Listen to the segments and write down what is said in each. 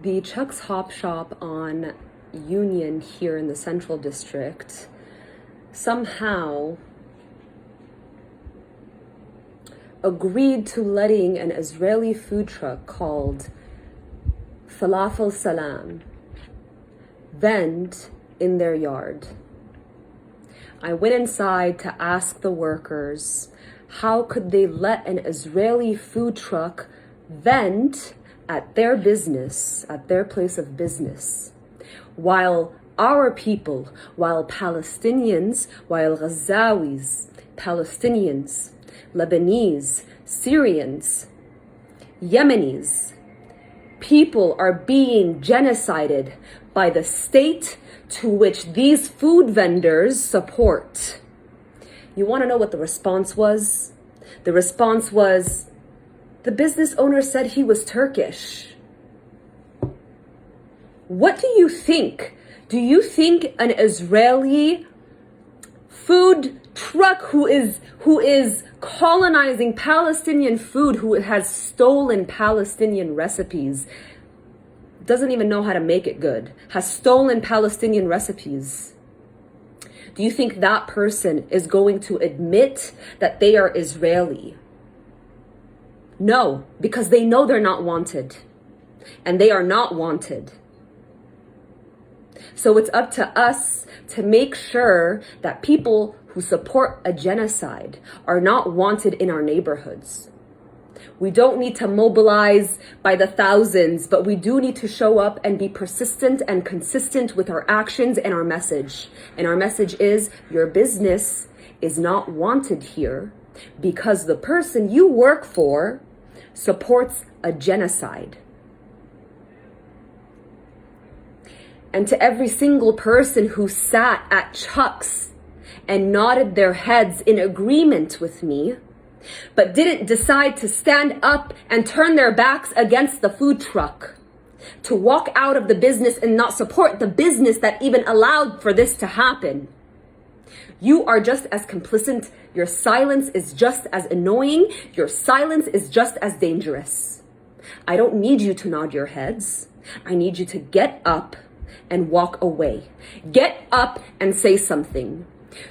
The Chuck's Hop Shop on Union here in the Central District somehow agreed to letting an Israeli food truck called Falafel Salam vend in their yard. I went inside to ask the workers how could they let an Israeli food truck vend at their business, at their place of business, while our people, while Palestinians, while Ghazawis, Palestinians, Lebanese, Syrians, Yemenis, people are being genocided by the state to which these food vendors support. You want to know what the response was? The response was, the business owner said he was Turkish. What do you think? Do you think an Israeli food truck who is colonizing Palestinian food, who has stolen Palestinian recipes, doesn't even know how to make it good, has stolen Palestinian recipes? Do you think that person is going to admit that they are Israeli? No, because they know they're not wanted. And they are not wanted. So it's up to us to make sure that people who support a genocide are not wanted in our neighborhoods. We don't need to mobilize by the thousands, but we do need to show up and be persistent and consistent with our actions and our message. And our message is, your business is not wanted here because the person you work for supports a genocide. And to every single person who sat at Chuck's and nodded their heads in agreement with me, but didn't decide to stand up and turn their backs against the food truck, to walk out of the business and not support the business that even allowed for this to happen, you are just as complicit. Your silence is just as annoying. Your silence is just as dangerous. I don't need you to nod your heads. I need you to get up and walk away. Get up and say something.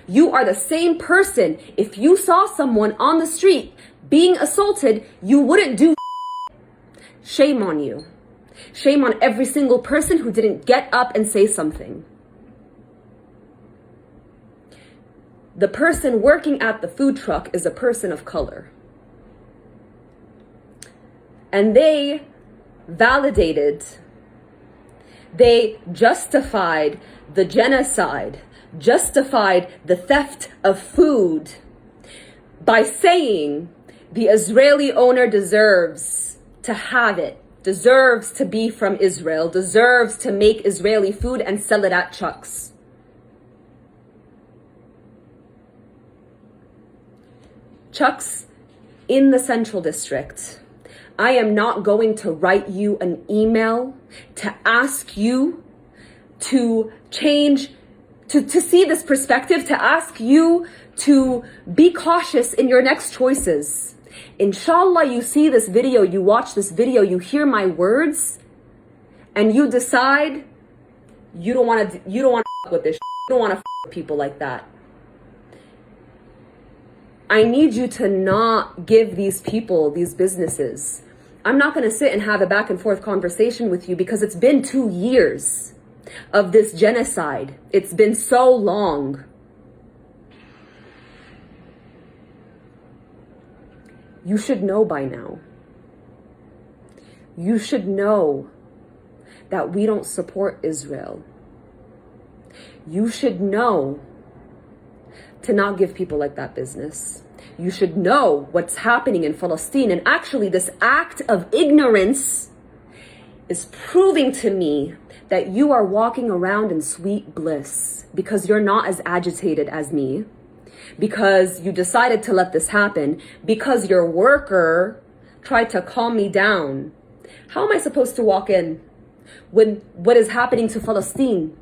You are the same person. If you saw someone on the street being assaulted, you wouldn't do. Shame on you. Shame on every single person who didn't get up and say something. The person working at the food truck is a person of color. And they validated, they justified the genocide, justified the theft of food by saying the Israeli owner deserves to have it, deserves to be from Israel, deserves to make Israeli food and sell it at Chuck's. Chuck's in the Central District. I am not going to write you an email to ask you to change, to see this perspective, to ask you to be cautious in your next choices. Inshallah, you see this video, you watch this video, you hear my words, and you decide you don't want to with this. You don't want to with people like that. I need you to not give these people, these businesses. I'm not going to sit and have a back and forth conversation with you because it's been 2 years of this genocide. It's been so long. You should know by now. You should know that we don't support Israel. You should know to not give people like that business. You should know what's happening in Palestine. And actually, this act of ignorance is proving to me that you are walking around in sweet bliss because you're not as agitated as me, because you decided to let this happen, because your worker tried to calm me down. How am I supposed to walk in when what is happening to Palestine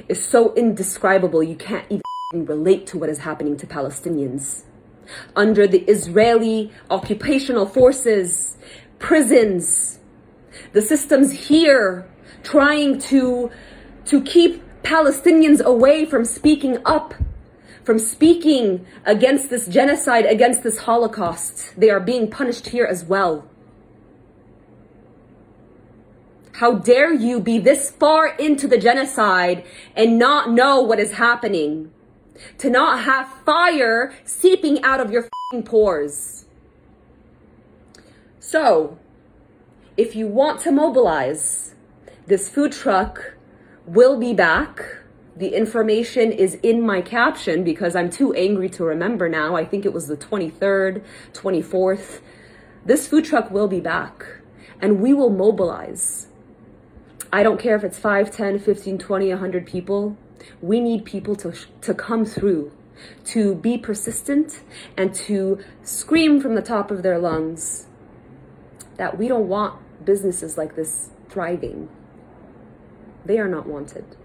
is so indescribable you can't even relate to what is happening to Palestinians? Under the Israeli occupational forces, prisons, The system's here trying to keep Palestinians away from speaking up, from speaking against this genocide, against this Holocaust. They are being punished here as well. How dare you be this far into the genocide and not know what is happening? To not have fire seeping out of your f***ing pores. So, if you want to mobilize, this food truck will be back. The information is in my caption because I'm too angry to remember now. I think it was the 23rd, 24th. This food truck will be back and we will mobilize. I don't care if it's 5, 10, 15, 20, 100 people. We need people to come through, to be persistent and to scream from the top of their lungs that we don't want businesses like this thriving. They are not wanted.